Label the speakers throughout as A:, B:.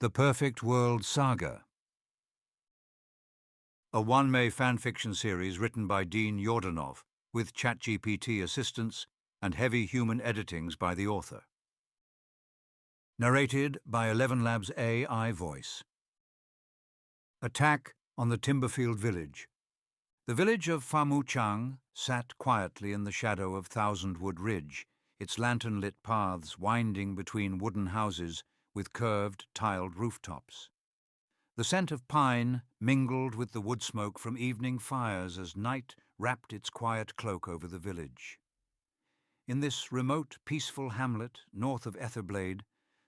A: The Perfect World Saga, a wanmei fanfiction series written by Dean Yordanov with ChatGPT assistance and heavy human editings by the author. Narrated by ElevenLabs AI voice. Attack on the Timberfield village. The village of Famuchang sat quietly in the shadow of Thousandwood Ridge, its lantern-lit paths winding between wooden houses with curved, tiled rooftops. The scent of pine mingled with the wood smoke from evening fires as night wrapped its quiet cloak over the village. In this remote, peaceful hamlet north of Etherblade,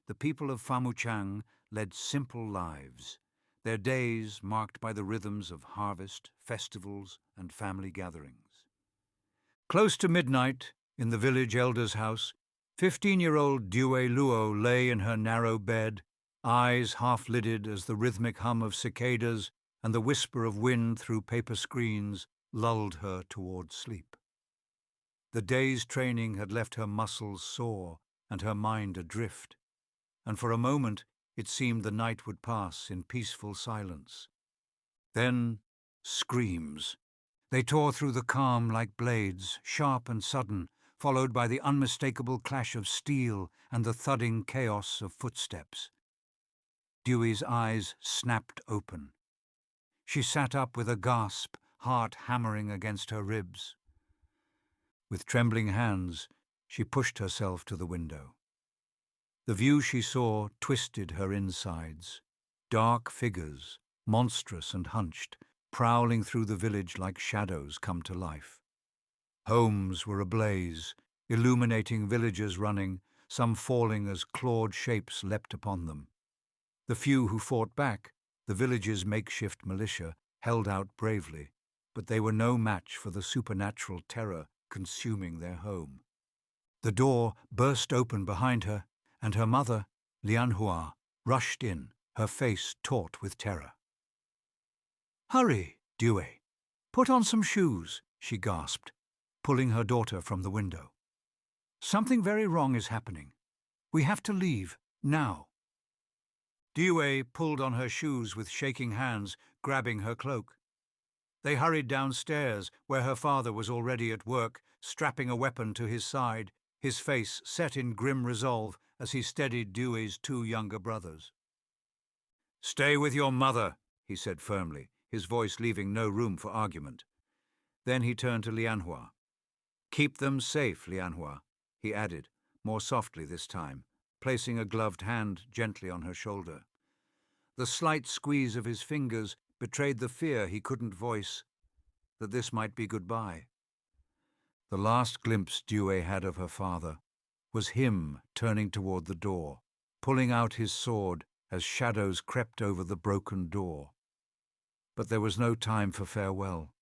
A: the people of Famuchang led simple lives, their days marked by the rhythms of harvest, festivals, and family gatherings. Close to midnight, in the village elder's house, 15-year-old Due Luo lay in her narrow bed, eyes half-lidded as the rhythmic hum of cicadas and the whisper of wind through paper screens lulled her toward sleep. The day's training had left her muscles sore and her mind adrift, and for a moment it seemed the night would pass in peaceful silence. Then, screams. They tore through the calm like blades, sharp and sudden, followed by the unmistakable clash of steel and the thudding chaos of footsteps. Dewey's eyes snapped open. She sat up with a gasp, heart hammering against her ribs. With trembling hands, she pushed herself to the window. The view she saw twisted her insides. Dark figures, monstrous and hunched, prowling through the village like shadows come to life. Homes were ablaze, illuminating villagers running, some falling as clawed shapes leapt upon them. The few who fought back, the village's makeshift militia, held out bravely, but they were no match for the supernatural terror consuming their home. The door burst open behind her, and her mother, Lianhua, rushed in, her face taut with terror. "Hurry, Due. Put on some shoes," she gasped, pulling her daughter from the window. "Something very wrong is happening. We have to leave, now." Due pulled on her shoes with shaking hands, grabbing her cloak. They hurried downstairs, where her father was already at work, strapping a weapon to his side, his face set in grim resolve as he steadied Dewey's two younger brothers. "Stay with your mother," he said firmly, his voice leaving no room for argument. Then he turned to Lianhua. "Keep them safe, Lianhua," he added, more softly this time, placing a gloved hand gently on her shoulder. The slight squeeze of his fingers betrayed the fear he couldn't voice, that this might be goodbye. The last glimpse Due had of her father was him turning toward the door, pulling out his sword as shadows crept over the broken door. But there was no time for farewell.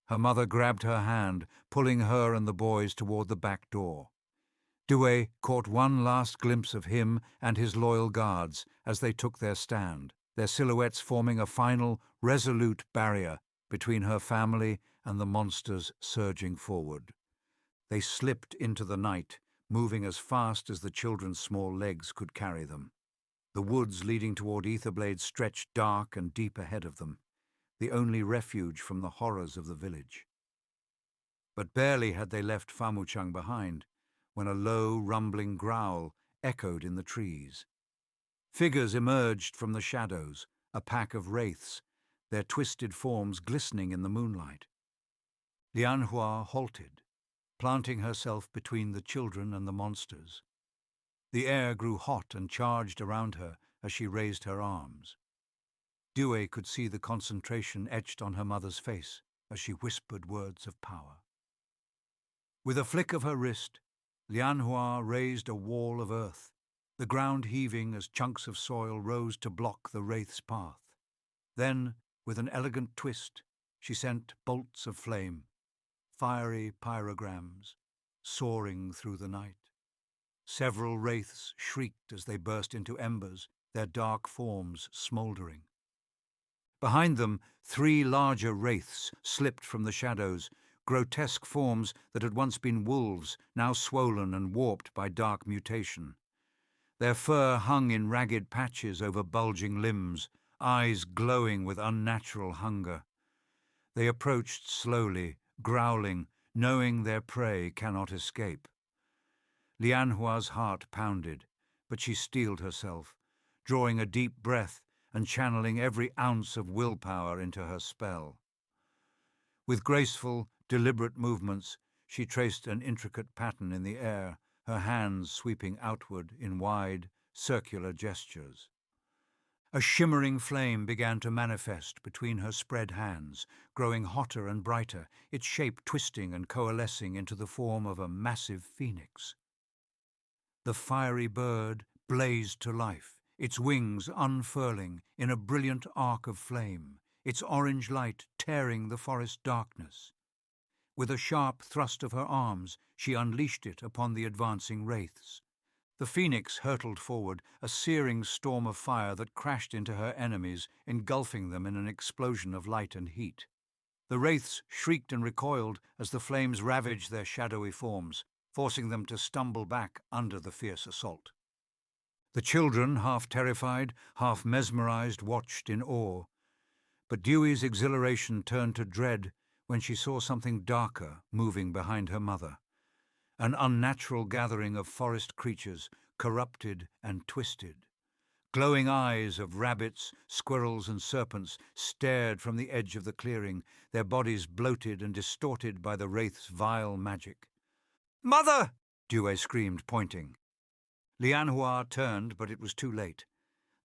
A: Her mother grabbed her hand, pulling her and the boys toward the back door. Due caught one last glimpse of him and his loyal guards as they took their stand, their silhouettes forming a final, resolute barrier between her family and the monsters surging forward. They slipped into the night, moving as fast as the children's small legs could carry them. The woods leading toward Etherblade stretched dark and deep ahead of them, the only refuge from the horrors of the village. But barely had they left Famuchang behind, when a low, rumbling growl echoed in the trees. Figures emerged from the shadows, a pack of wraiths, their twisted forms glistening in the moonlight. Lianhua halted, planting herself between the children and the monsters. The air grew hot and charged around her as she raised her arms. Due could see the concentration etched on her mother's face as she whispered words of power. With a flick of her wrist, Lianhua raised a wall of earth, the ground heaving as chunks of soil rose to block the wraith's path. Then, with an elegant twist, she sent bolts of flame, fiery pyrograms, soaring through the night. Several wraiths shrieked as they burst into embers, their dark forms smouldering. Behind them, 3 larger wraiths slipped from the shadows, grotesque forms that had once been wolves, now swollen and warped by dark mutation. Their fur hung in ragged patches over bulging limbs, eyes glowing with unnatural hunger. They approached slowly, growling, knowing their prey cannot escape. Lianhua's heart pounded, but she steeled herself, drawing a deep breath and channeling every ounce of willpower into her spell. With graceful, deliberate movements, she traced an intricate pattern in the air, her hands sweeping outward in wide, circular gestures. A shimmering flame began to manifest between her spread hands, growing hotter and brighter, its shape twisting and coalescing into the form of a massive phoenix. The fiery bird blazed to life, its wings unfurling in a brilliant arc of flame, its orange light tearing the forest darkness. With a sharp thrust of her arms, she unleashed it upon the advancing wraiths. The phoenix hurtled forward, a searing storm of fire that crashed into her enemies, engulfing them in an explosion of light and heat. The wraiths shrieked and recoiled as the flames ravaged their shadowy forms, forcing them to stumble back under the fierce assault. The children, half terrified, half mesmerized, watched in awe. But Dewey's exhilaration turned to dread when she saw something darker moving behind her mother. An unnatural gathering of forest creatures, corrupted and twisted. Glowing eyes of rabbits, squirrels and serpents stared from the edge of the clearing, their bodies bloated and distorted by the wraith's vile magic. "Mother!" Dewey screamed, pointing. Lianhua turned, but it was too late.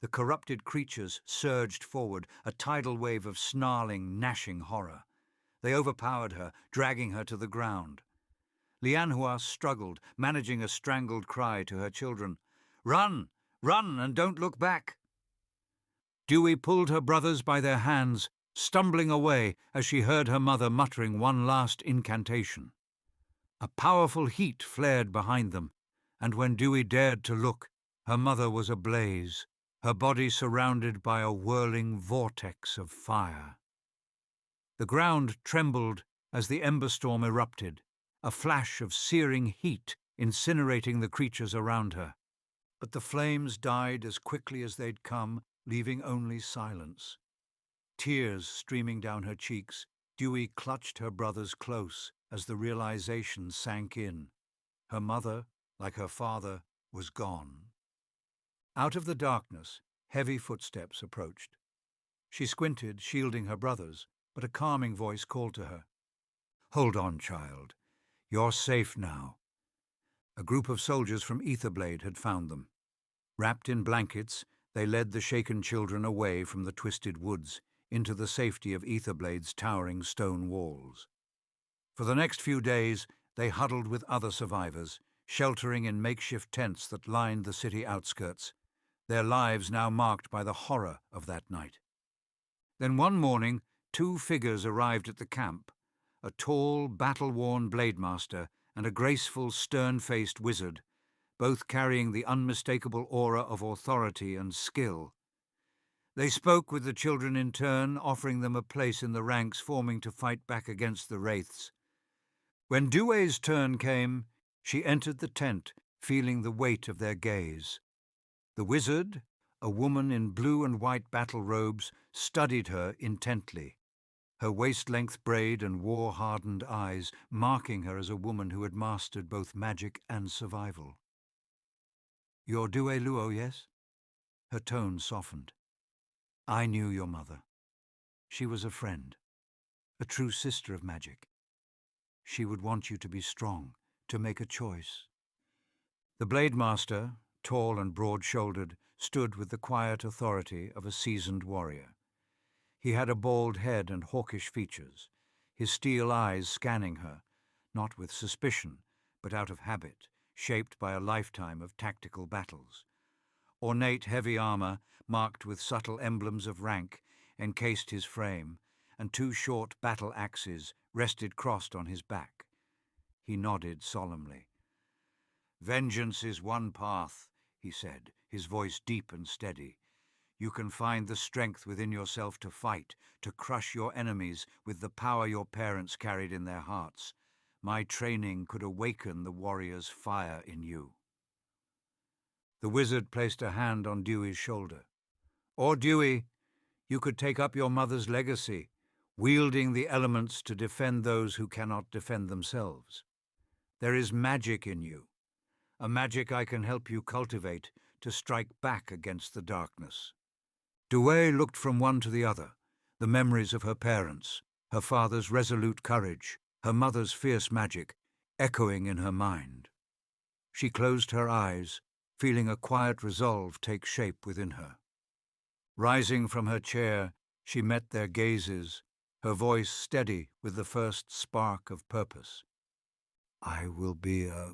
A: The corrupted creatures surged forward, a tidal wave of snarling, gnashing horror. They overpowered her, dragging her to the ground. Lianhua struggled, managing a strangled cry to her children. "Run! Run, and don't look back!" Dewey pulled her brothers by their hands, stumbling away as she heard her mother muttering one last incantation. A powerful heat flared behind them, and when Dewey dared to look, her mother was ablaze, her body surrounded by a whirling vortex of fire. The ground trembled as the ember storm erupted, a flash of searing heat incinerating the creatures around her. But the flames died as quickly as they'd come, leaving only silence. Tears streaming down her cheeks, Dewey clutched her brothers close as the realization sank in. Her mother, like her father, was gone. Out of the darkness, heavy footsteps approached. She squinted, shielding her brothers, but a calming voice called to her. "Hold on, child. You're safe now." A group of soldiers from Etherblade had found them. Wrapped in blankets, they led the shaken children away from the twisted woods into the safety of Etherblade's towering stone walls. For the next few days, they huddled with other survivors, sheltering in makeshift tents that lined the city outskirts, their lives now marked by the horror of that night. Then one morning, two figures arrived at the camp, a tall, battle-worn blademaster and a graceful, stern-faced wizard, both carrying the unmistakable aura of authority and skill. They spoke with the children in turn, offering them a place in the ranks forming to fight back against the wraiths. When Dewey's turn came, she entered the tent, feeling the weight of their gaze. The wizard, a woman in blue and white battle robes, studied her intently, her waist-length braid and war-hardened eyes marking her as a woman who had mastered both magic and survival. "You're Dewey Luo, yes?" Her tone softened. "I knew your mother. She was a friend, a true sister of magic. She would want you to be strong, to make a choice." The Blademaster, tall and broad-shouldered, stood with the quiet authority of a seasoned warrior. He had a bald head and hawkish features, his steel eyes scanning her, not with suspicion, but out of habit, shaped by a lifetime of tactical battles. Ornate heavy armor, marked with subtle emblems of rank, encased his frame, and two short battle axes rested crossed on his back. He nodded solemnly. "Vengeance is one path," he said, his voice deep and steady. "You can find the strength within yourself to fight, to crush your enemies with the power your parents carried in their hearts. My training could awaken the warrior's fire in you." The wizard placed a hand on Dewey's shoulder. Or, Dewey, you could take up your mother's legacy, wielding the elements to defend those who cannot defend themselves. There is magic in you, a magic I can help you cultivate to strike back against the darkness. Dewey looked from one to the other, the memories of her parents, her father's resolute courage, her mother's fierce magic, echoing in her mind. She closed her eyes, feeling a quiet resolve take shape within her. Rising from her chair, she met their gazes, her voice steady with the first spark of purpose. I will be a